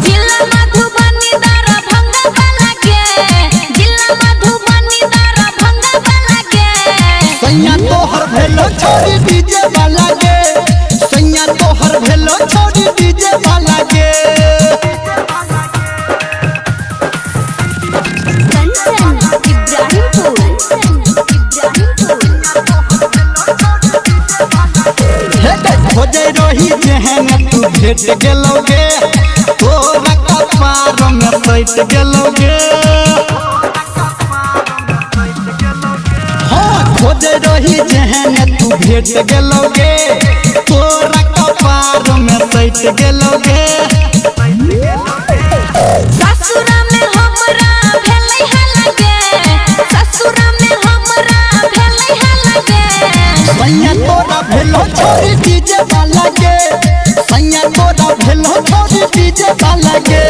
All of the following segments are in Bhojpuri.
जिला मधुबनी दरभंगा वाला के जिला मधुबनी दरभंगा वाला के सैया तोहर भेलो छोड़ी डीजे वाला के सैया तोहर भेलो छोड़ी डीजे वाला के कंचन इब्राहिमपुर खोजे रही जेहन तू भेट गेलोगे तोरा कपार में सैट गेलोगे हाँ खोजे रही जेहन तू भेट गेलोगे तोरा कपार में सैट गेलोगे ससुरा में हमरा भेलै हलगे ससुरा में हमरा भेलै हलगे सैया तोरा भेलो छोड़ी डीजे वाला के सैया तोरा भेलो छोड़ी डीजे वाला के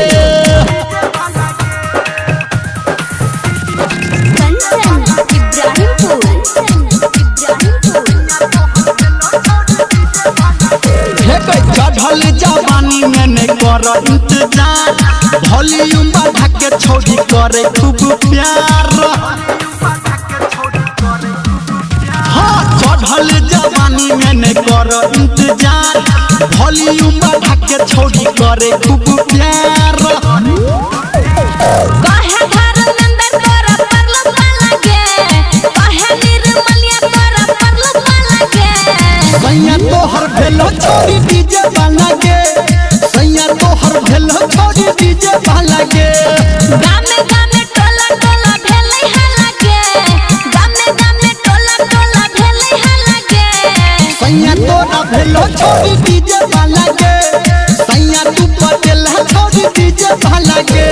कंचन इब्राहिमपुर चढ़ल जवानी में नहीं कर इंतजार वॉल्यूम बढ़ा के छोड़ी करे खूब प्यार हाँ चढ़ल जवानी में नहीं कर इंतजार वॉल्यूम बढ़ा के छोड़ी करे खूब प्यार काहे धर्मेंद्र तोरा परलो वाला के काहे निर्मलिया तोरा परलो वाला के सैया तोहर भेलो छोड़ी डीजे वाला के सैया तोहर भेलो छोड़ी डीजे वाला के गामे गामे टोला टोला भेलै हलगे गामे गामे टोला टोला भेलै हलगे सैया तोरा भेलो छोड़ी डीजे वाला के सैया तू पटेल छोड़ी डीजे वाला के।